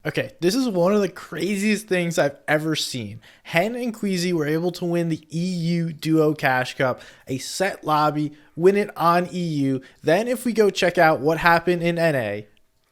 Okay, this is one of the craziest things I've ever seen. Hen and Queasy were able to win the EU Duo Cash Cup, a set lobby, win it on EU. Then if we go check out what happened in NA,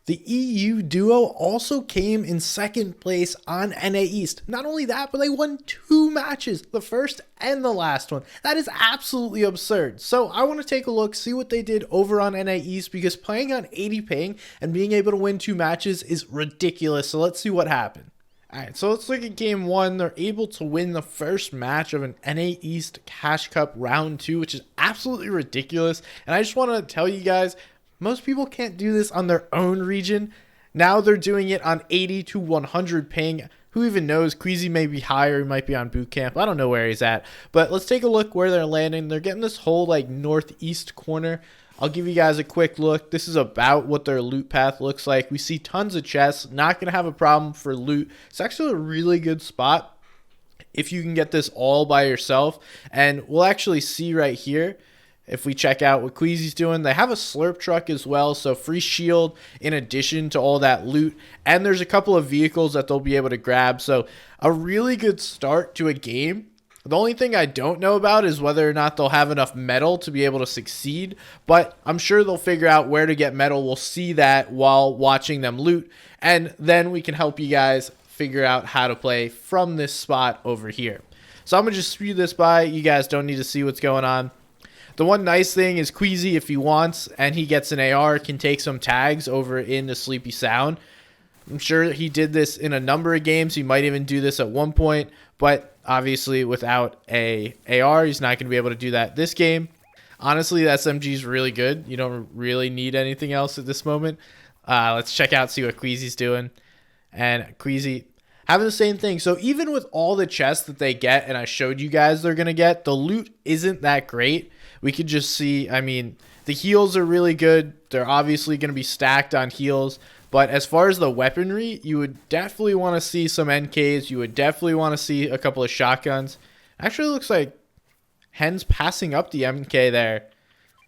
the EU Duo also came in second place on NA East. Not only that, but they won 2 matches, the first and the last one. That is absolutely absurd. So I want to take a look, see what they did over on NA East, because playing on 80 ping and being able to win 2 matches is ridiculous. So let's see what happened. Alright, so let's look at game 1. They're able to win the first match of an NA East Cash Cup round 2, which is absolutely ridiculous. And I just want to tell you guys, most people can't do this on their own region. Now they're doing it on 80 to 100 ping. Who even knows? Queasy may be higher. He might be on boot camp. I don't know where he's at. But let's take a look where they're landing. They're getting this whole like northeast corner. I'll give you guys a quick look. This is about what their loot path looks like. We see tons of chests. Not going to have a problem for loot. It's actually a really good spot if you can get this all by yourself. And we'll actually see right here. If we check out what Queasy's doing, they have a slurp truck as well, so free shield in addition to all that loot. And there's a couple of vehicles that they'll be able to grab, so a really good start to a game. The only thing I don't know about is whether or not they'll have enough metal to be able to succeed, but I'm sure they'll figure out where to get metal. We'll see that while watching them loot, and then we can help you guys figure out how to play from this spot over here. So I'm going to just speed this by. You guys don't need to see what's going on. The one nice thing is Queasy, if he wants and he gets an AR, can take some tags over into Sleepy Sound. I'm sure he did this in a number of games. He might even do this at one point, but obviously without a AR, he's not going to be able to do that this game. Honestly, the SMG is really good. You don't really need anything else at this moment. Let's check out, see what Queasy's doing. And Queasy having the same thing. So even with all the chests that they get, and I showed you guys they're going to get, the loot isn't that great. We could just see, I mean, the heals are really good. They're obviously going to be stacked on heals. But as far as the weaponry, you would definitely want to see some NKs. You would definitely want to see a couple of shotguns. Actually, looks like Hen's passing up the MK there.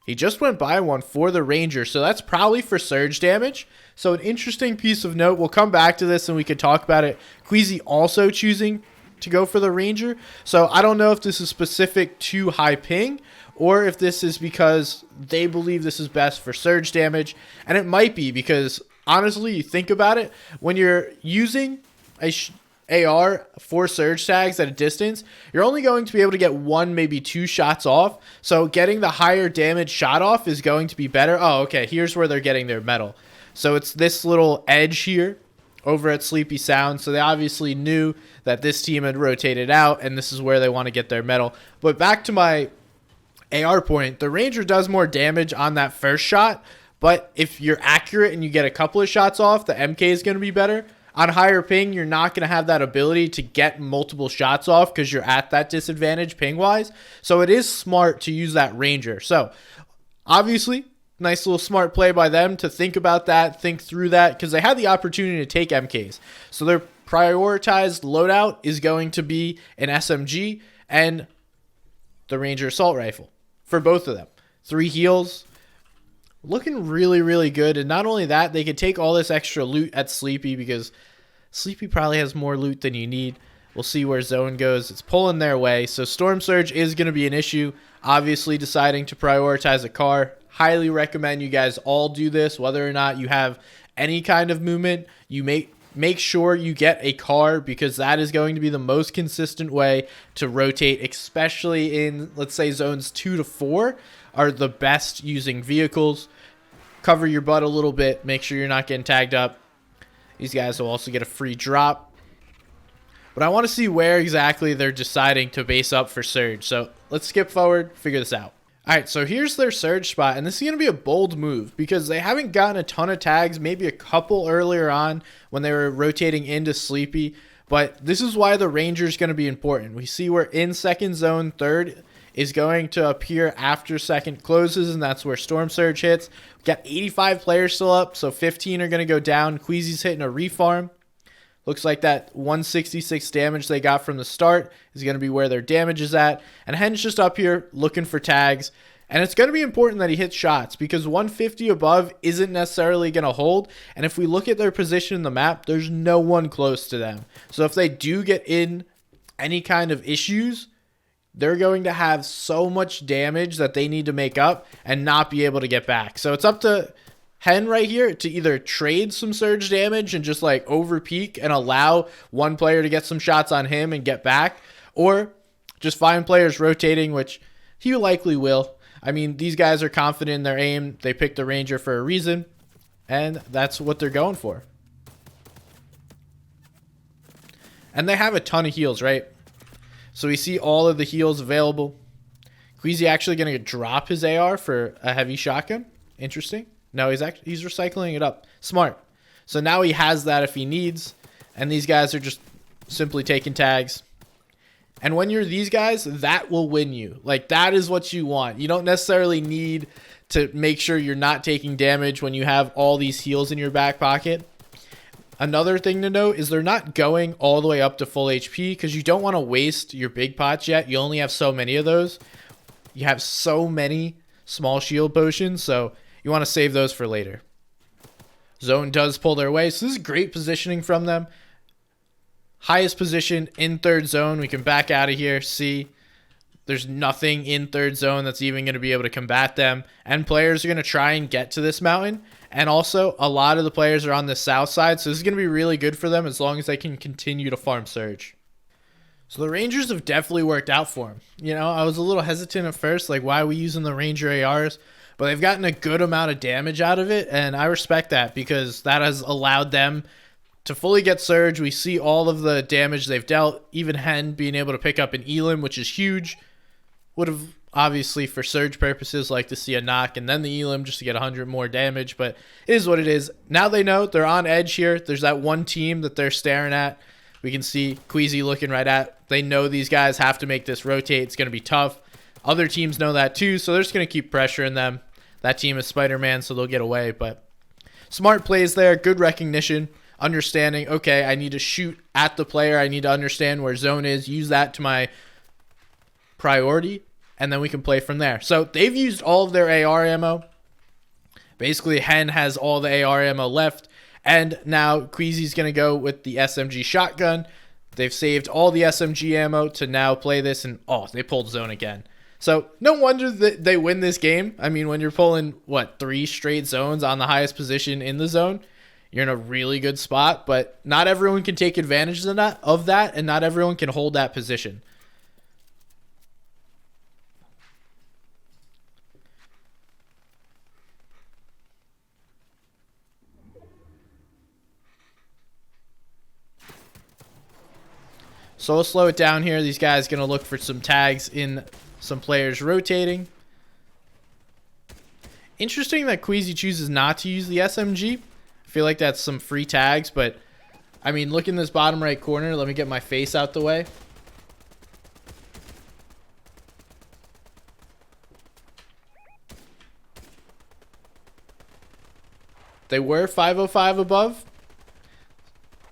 He just went by one for the Ranger. So that's probably for surge damage. So an interesting piece of note. We'll come back to this and we could talk about it. Queasy also choosing to go for the Ranger. So I don't know if this is specific to high ping, or if this is because they believe this is best for surge damage. And it might be because, honestly, you think about it, when you're using a AR for surge tags at a distance, you're only going to be able to get 1, maybe 2 shots off. So getting the higher damage shot off is going to be better. Oh, okay, here's where they're getting their metal. So it's this little edge here over at Sleepy Sound. So they obviously knew that this team had rotated out, and this is where they want to get their metal. But back to my AR point, the Ranger does more damage on that first shot, but if you're accurate and you get a couple of shots off, the MK is going to be better. On higher ping, you're not going to have that ability to get multiple shots off because you're at that disadvantage ping-wise. So it is smart to use that Ranger. So obviously, nice little smart play by them to think about that, think through that, because they had the opportunity to take MKs. So their prioritized loadout is going to be an SMG and the Ranger Assault Rifle for both of them. 3 heals. Looking really, really good. And not only that, they could take all this extra loot at Sleepy because Sleepy probably has more loot than you need. We'll see where Zone goes. It's pulling their way. So Storm Surge is going to be an issue. Obviously deciding to prioritize a car. Highly recommend you guys all do this. Whether or not you have any kind of movement, you make sure you get a car because that is going to be the most consistent way to rotate, especially in, let's say, zones 2 to 4 are the best using vehicles. Cover your butt a little bit. Make sure you're not getting tagged up. These guys will also get a free drop. But I want to see where exactly they're deciding to base up for surge. So let's skip forward, figure this out. All right, so here's their surge spot, and this is going to be a bold move because they haven't gotten a ton of tags, maybe a couple earlier on when they were rotating into Sleepy, but this is why the Ranger is going to be important. We see we're in second zone, third is going to appear after second closes, and that's where Storm Surge hits. We've got 85 players still up, so 15 are going to go down. Queasy's hitting a refarm. Looks like that 166 damage they got from the start is going to be where their damage is at. And Hen's just up here looking for tags. And it's going to be important that he hits shots because 150 above isn't necessarily going to hold. And if we look at their position in the map, there's no one close to them. So if they do get in any kind of issues, they're going to have so much damage that they need to make up and not be able to get back. So it's up to Hen right here to either trade some surge damage and just like over peak and allow one player to get some shots on him and get back, or just find players rotating, which he likely will. I mean, these guys are confident in their aim. They picked the Ranger for a reason, and that's what they're going for. And they have a ton of heals, right? So we see all of the heals available. Queasy actually going to drop his AR for a heavy shotgun. Interesting. No, he's recycling it up. Smart. So now he has that if he needs, and these guys are just simply taking tags. And when you're these guys, that will win you. Like, that is what you want. You don't necessarily need to make sure you're not taking damage when you have all these heals in your back pocket. Another thing to note is they're not going all the way up to full HP because you don't want to waste your big pots yet. You only have so many of those. You have so many small shield potions, so you want to save those for later. Zone does pull their way, so this is great positioning from them. Highest position in third zone. We can back out of here. See, there's nothing in third zone that's even going to be able to combat them. And players are going to try and get to this mountain. And also, a lot of the players are on the south side. So this is going to be really good for them as long as they can continue to farm surge. So the Rangers have definitely worked out for him. You know, I was a little hesitant at first. Like, why are we using the Ranger ARs? But they've gotten a good amount of damage out of it. And I respect that because that has allowed them to fully get surge. We see all of the damage they've dealt. Even Hen being able to pick up an Elim, which is huge. Would have obviously for surge purposes like to see a knock and then the Elim just to get 100 more damage, but it is what it is. Now they know they're on edge here. There's that one team that they're staring at. We can see Queasy looking right at. They know these guys have to make this rotate. It's going to be tough. Other teams know that too, so they're just going to keep pressuring them. That team is Spider-Man, so they'll get away, but smart plays there. Good recognition. Understanding, okay, I need to shoot at the player. I need to understand where zone is. Use that to my priority, and then we can play from there. So they've used all of their AR ammo. Basically, Hen has all the AR ammo left, and now Queasy's going to go with the SMG shotgun. They've saved all the SMG ammo to now play this, and oh, they pulled zone again. So no wonder that they win this game. I mean, when you're pulling, 3 straight zones on the highest position in the zone, you're in a really good spot, but not everyone can take advantage of that, and not everyone can hold that position. So we'll slow it down here. These guys going to look for some tags in some players rotating. Interesting that Queasy chooses not to use the SMG. I feel like that's some free tags, but I mean, look in this bottom right corner. Let me get my face out the way. They were 505 above.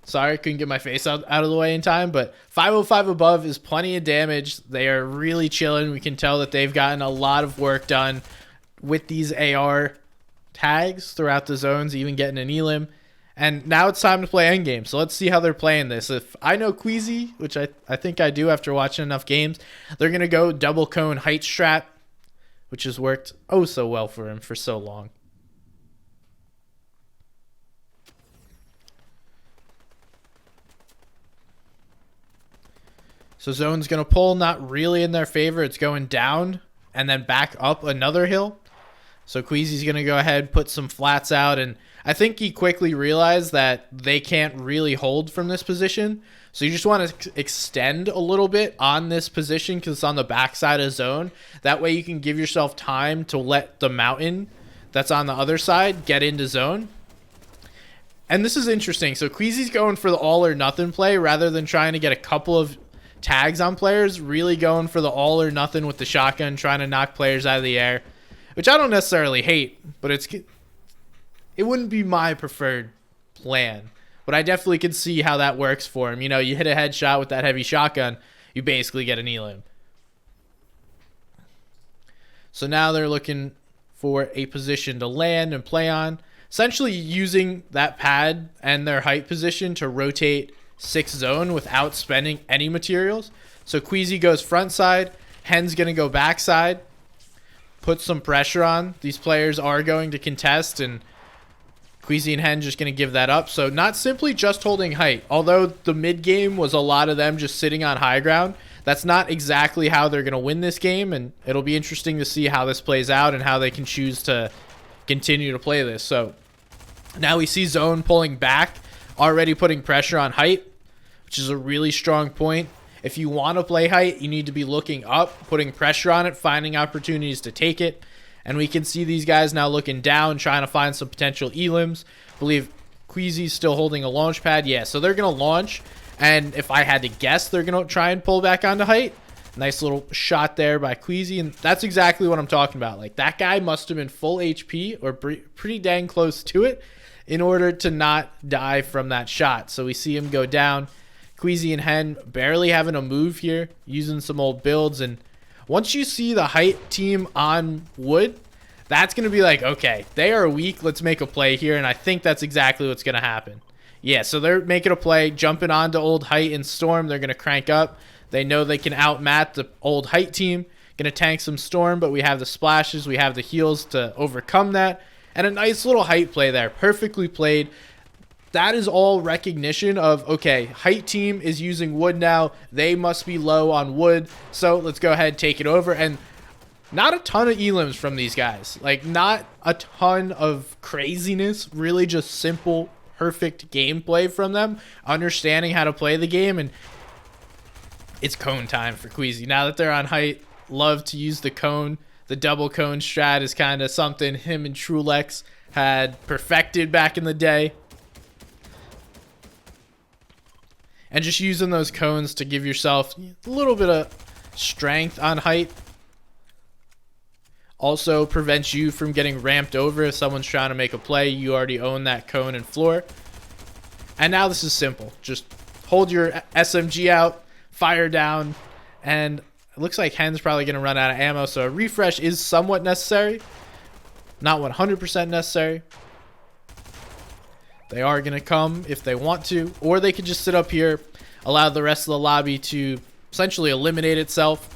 Sorry, couldn't get my face out of the way in time, but 505 above is plenty of damage. They are really chilling. We can tell that they've gotten a lot of work done with these AR tags throughout the zones, even getting an Elim. And now it's time to play endgame. So let's see how they're playing this. If I know Queasy, which I think I do after watching enough games, they're going to go double cone height strat, which has worked oh so well for him for so long. So zone's going to pull, not really in their favor. It's going down and then back up another hill. So Queasy's going to go ahead, put some flats out, and I think he quickly realized that they can't really hold from this position. So you just want to extend a little bit on this position because it's on the backside of zone. That way you can give yourself time to let the mountain that's on the other side get into zone. And this is interesting. So Queasy's going for the all or nothing play rather than trying to get a couple of tags on players, really going for the all or nothing with the shotgun, trying to knock players out of the air, which I don't necessarily hate, but it wouldn't be my preferred plan. But I definitely could see how that works for him. You know, you hit a headshot with that heavy shotgun, you basically get an Elim. So now they're looking for a position to land and play on, essentially using that pad and their height position to rotate 6 zone without spending any materials. So Queasy goes front side, Hen's going to go back side, put some pressure on. These players are going to contest, and Queasy and Hen just going to give that up. So not simply just holding height. Although the mid game was a lot of them just sitting on high ground, that's not exactly how they're going to win this game, and it'll be interesting to see how this plays out and how they can choose to continue to play this. So now we see zone pulling back, already putting pressure on height, which is a really strong point. If you want to play height, you need to be looking up, putting pressure on it, finding opportunities to take it. And we can see these guys now looking down, trying to find some potential elims. I believe Queasy's still holding a launch pad. Yeah, so they're going to launch. And if I had to guess, they're going to try and pull back onto height. Nice little shot there by Queasy. And that's exactly what I'm talking about. Like, that guy must have been full HP or pretty dang close to it in order to not die from that shot. So we see him go down. Queasy and Hen barely having a move here, using some old builds. And once you see the height team on wood, that's going to be like, okay, they are weak. Let's make a play here. And I think that's exactly what's going to happen. Yeah, so they're making a play, jumping onto old height and storm. They're going to crank up. They know they can outmat the old height team. Going to tank some storm, but we have the splashes. We have the heals to overcome that. And a nice little height play there. Perfectly played. That is all recognition of, okay, height team is using wood now. They must be low on wood. So let's go ahead and take it over. And not a ton of elims from these guys. Like, not a ton of craziness. Really just simple, perfect gameplay from them. Understanding how to play the game. And it's cone time for Queasy. Now that they're on height, love to use the cone. The double cone strat is kind of something him and Trulex had perfected back in the day. And just using those cones to give yourself a little bit of strength on height. Also prevents you from getting ramped over if someone's trying to make a play. You already own that cone and floor. And now this is simple. Just hold your SMG out, fire down, and it looks like Hen's probably going to run out of ammo. So a refresh is somewhat necessary. Not 100% necessary. They are going to come if they want to, or they could just sit up here, allow the rest of the lobby to essentially eliminate itself,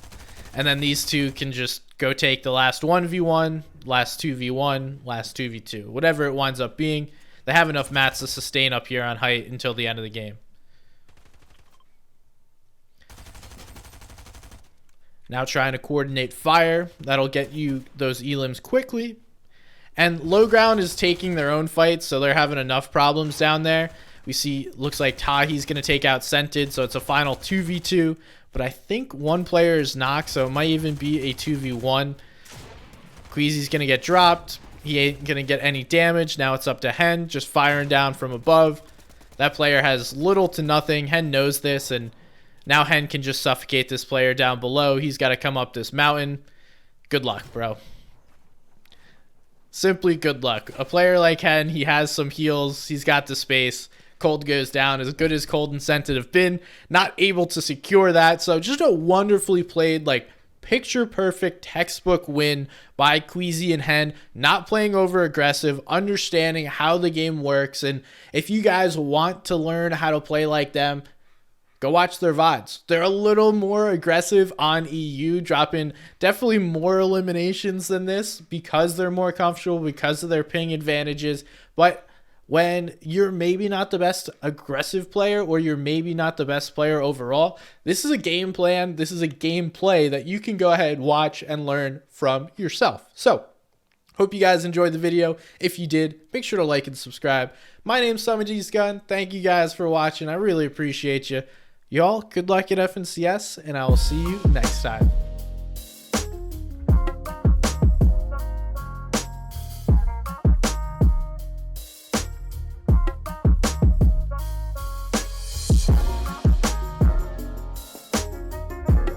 and then these two can just go take the last 1v1, last 2v1, last 2v2, whatever it winds up being. They have enough mats to sustain up here on height until the end of the game. Now trying to coordinate fire. That'll get you those elims quickly. And low ground is taking their own fights, so they're having enough problems down there. We see, looks like Tahi's going to take out Scented, so it's a final 2v2. But I think one player is knocked, so it might even be a 2v1. Queasy's going to get dropped. He ain't going to get any damage. Now it's up to Hen, just firing down from above. That player has little to nothing. Hen knows this, and now Hen can just suffocate this player down below. He's got to come up this mountain. Good luck, bro. Simply good luck. A player like Hen, he has some heals. He's got the space. Cold goes down. As good as Cold and Scented have been, not able to secure that. So just a wonderfully played, like, picture perfect textbook win by Queasy and Hen. Not playing over aggressive, understanding how the game works. And if you guys want to learn how to play like them, go watch their VODs. They're a little more aggressive on EU, dropping definitely more eliminations than this because they're more comfortable, because of their ping advantages. But when you're maybe not the best aggressive player, or you're maybe not the best player overall, this is a game plan. This is a gameplay that you can go ahead, watch, and learn from yourself. So, hope you guys enjoyed the video. If you did, make sure to like and subscribe. My name's somebodysgun. Thank you guys for watching. I really appreciate you. Y'all, good luck at FNCS, and I will see you next time.